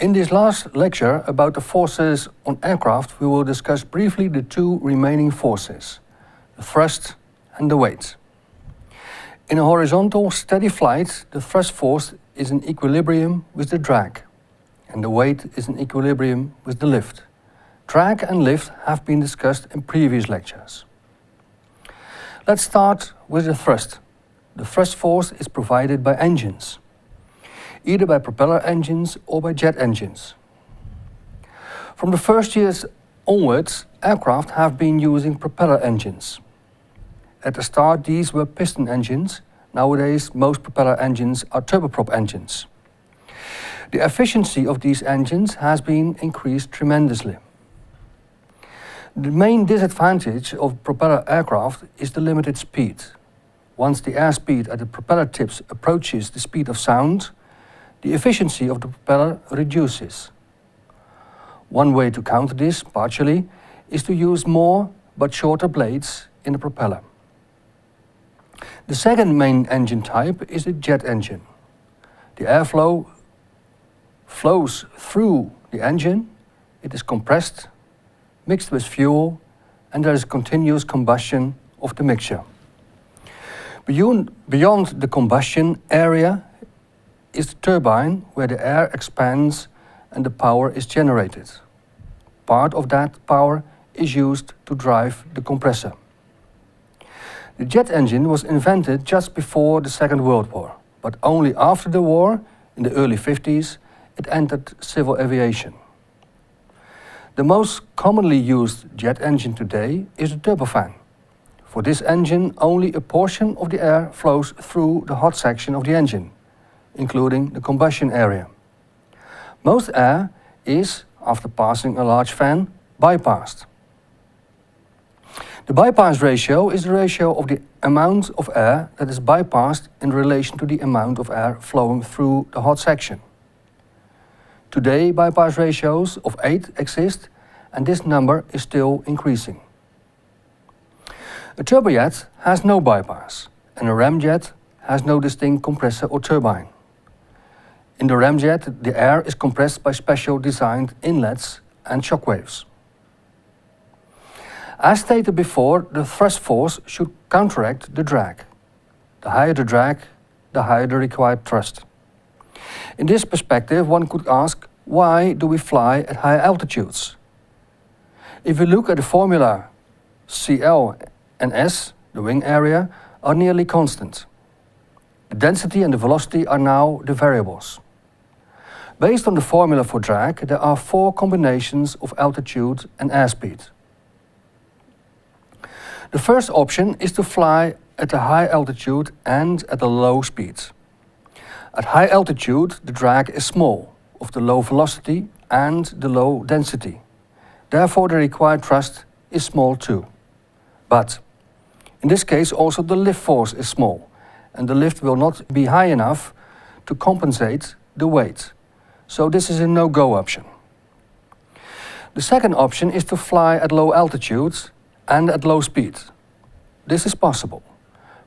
In this last lecture about the forces on aircraft, we will discuss briefly the two remaining forces, the thrust and the weight. In a horizontal, steady flight, the thrust force is in equilibrium with the drag, and the weight is in equilibrium with the lift. Drag and lift have been discussed in previous lectures. Let's start with the thrust. The thrust force is provided by engines, either by propeller engines or by jet engines. From the first years onwards, aircraft have been using propeller engines. At the start, these were piston engines. Nowadays, most propeller engines are turboprop engines. The efficiency of these engines has been increased tremendously. The main disadvantage of propeller aircraft is the limited speed. Once the airspeed at the propeller tips approaches the speed of sound, the efficiency of the propeller reduces. One way to counter this, partially, is to use more but shorter blades in the propeller. The second main engine type is the jet engine. The airflow flows through the engine, it is compressed, mixed with fuel, and there is continuous combustion of the mixture. Beyond the combustion area is the turbine, where the air expands and the power is generated. Part of that power is used to drive the compressor. The jet engine was invented just before the Second World War, but only after the war, in the early 50s, it entered civil aviation. The most commonly used jet engine today is the turbofan. For this engine, only a portion of the air flows through the hot section of the engine, including the combustion area. Most air is, after passing a large fan, bypassed. The bypass ratio is the ratio of the amount of air that is bypassed in relation to the amount of air flowing through the hot section. Today, bypass ratios of 8 exist, and this number is still increasing. A turbojet has no bypass, and a ramjet has no distinct compressor or turbine. In the ramjet, the air is compressed by special designed inlets and shock waves. As stated before, the thrust force should counteract the drag. The higher the drag, the higher the required thrust. In this perspective, one could ask, why do we fly at high altitudes? If we look at the formula, CL and S, the wing area, are nearly constant. The density and the velocity are now the variables. Based on the formula for drag, there are 4 combinations of altitude and airspeed. The first option is to fly at a high altitude and at a low speed. At high altitude, the drag is small, of the low velocity and the low density. Therefore, the required thrust is small too. But in this case, also the lift force is small, and the lift will not be high enough to compensate the weight. So this is a no-go option. The second option is to fly at low altitudes and at low speed. This is possible.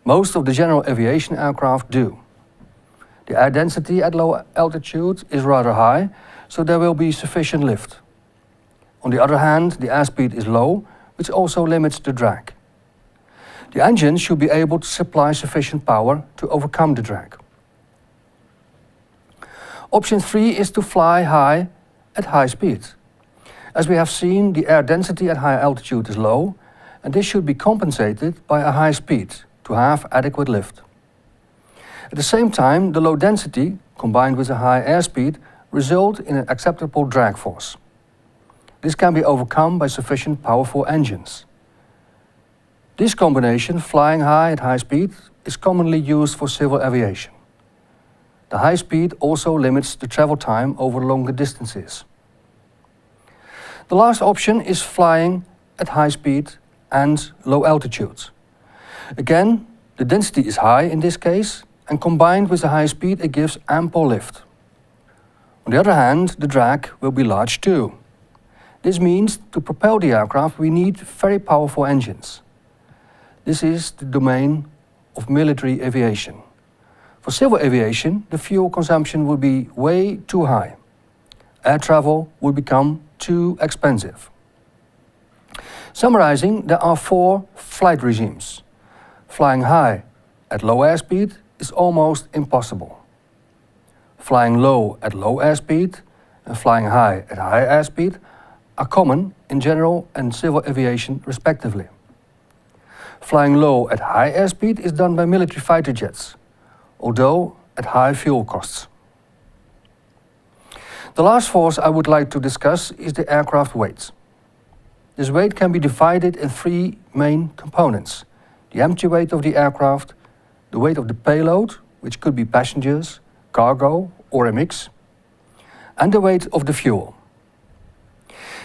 Most of the general aviation aircraft do. The air density at low altitude is rather high, so there will be sufficient lift. On the other hand, the airspeed is low, which also limits the drag. The engine should be able to supply sufficient power to overcome the drag. Option 3 is to fly high at high speed. As we have seen, the air density at high altitude is low, and this should be compensated by a high speed to have adequate lift. At the same time, the low density, combined with a high airspeed, result in an acceptable drag force. This can be overcome by sufficient powerful engines. This combination, flying high at high speed, is commonly used for civil aviation. The high speed also limits the travel time over longer distances. The last option is flying at high speed and low altitude. Again, the density is high in this case, and combined with a high speed, it gives ample lift. On the other hand, the drag will be large too. This means to propel the aircraft we need very powerful engines. This is the domain of military aviation. For civil aviation, the fuel consumption will be way too high. air travel would become too expensive. Summarizing, there are 4 flight regimes. Flying high at low airspeed is almost impossible. Flying low at low airspeed and flying high at high airspeed are common in general and civil aviation respectively. Flying low at high airspeed is done by military fighter jets, although at high fuel costs. The last force I would like to discuss is the aircraft weight. This weight can be divided in 3 main components: the empty weight of the aircraft, the weight of the payload, which could be passengers, cargo or a mix, and the weight of the fuel.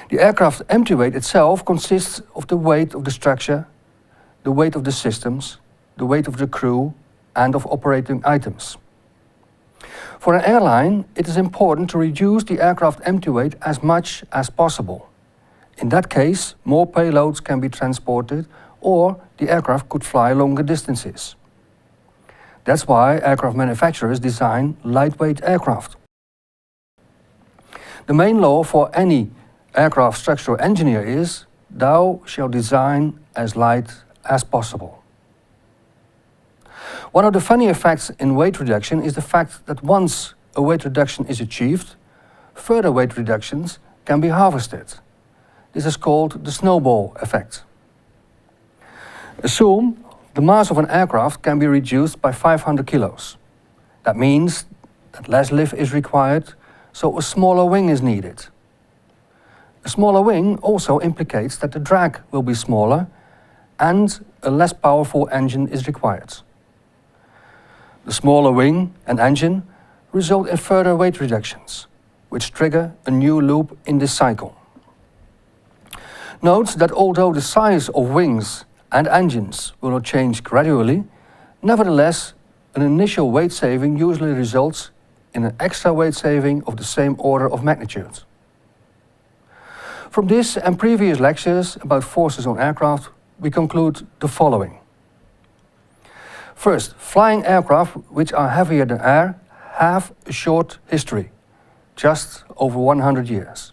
The aircraft empty weight itself consists of the weight of the structure, the weight of the systems, the weight of the crew, and of operating items. For an airline, it is important to reduce the aircraft empty weight as much as possible. In that case, more payloads can be transported or the aircraft could fly longer distances. That's why aircraft manufacturers design lightweight aircraft. The main law for any aircraft structural engineer is, thou shalt design as light as possible. One of the funny effects in weight reduction is the fact that once a weight reduction is achieved, further weight reductions can be harvested. This is called the snowball effect. Assume the mass of an aircraft can be reduced by 500 kilos. That means that less lift is required, so a smaller wing is needed. A smaller wing also implicates that the drag will be smaller and a less powerful engine is required. The smaller wing and engine result in further weight reductions, which trigger a new loop in this cycle. Note that although the size of wings and engines will not change gradually, nevertheless, an initial weight saving usually results in an extra weight saving of the same order of magnitude. From this and previous lectures about forces on aircraft, we conclude the following. First, flying aircraft which are heavier than air have a short history, just over 100 years.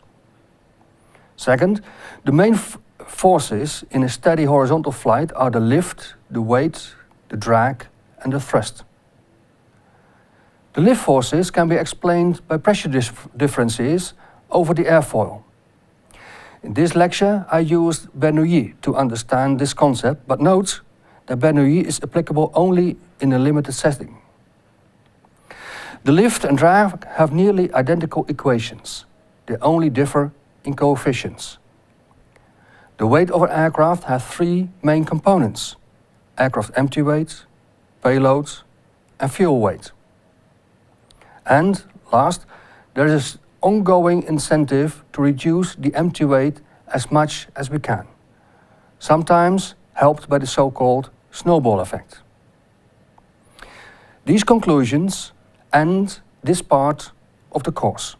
Second, the main forces in a steady horizontal flight are the lift, the weight, the drag and the thrust. The lift forces can be explained by pressure differences over the airfoil. In this lecture I used Bernoulli to understand this concept, but note that Bernoulli is applicable only in a limited setting. The lift and drag have nearly identical equations. They only differ in coefficients. The weight of an aircraft has 3 main components: aircraft empty weight, payload and fuel weight. And last, there is an ongoing incentive to reduce the empty weight as much as we can, sometimes helped by the so-called snowball effect. These conclusions end this part of the course.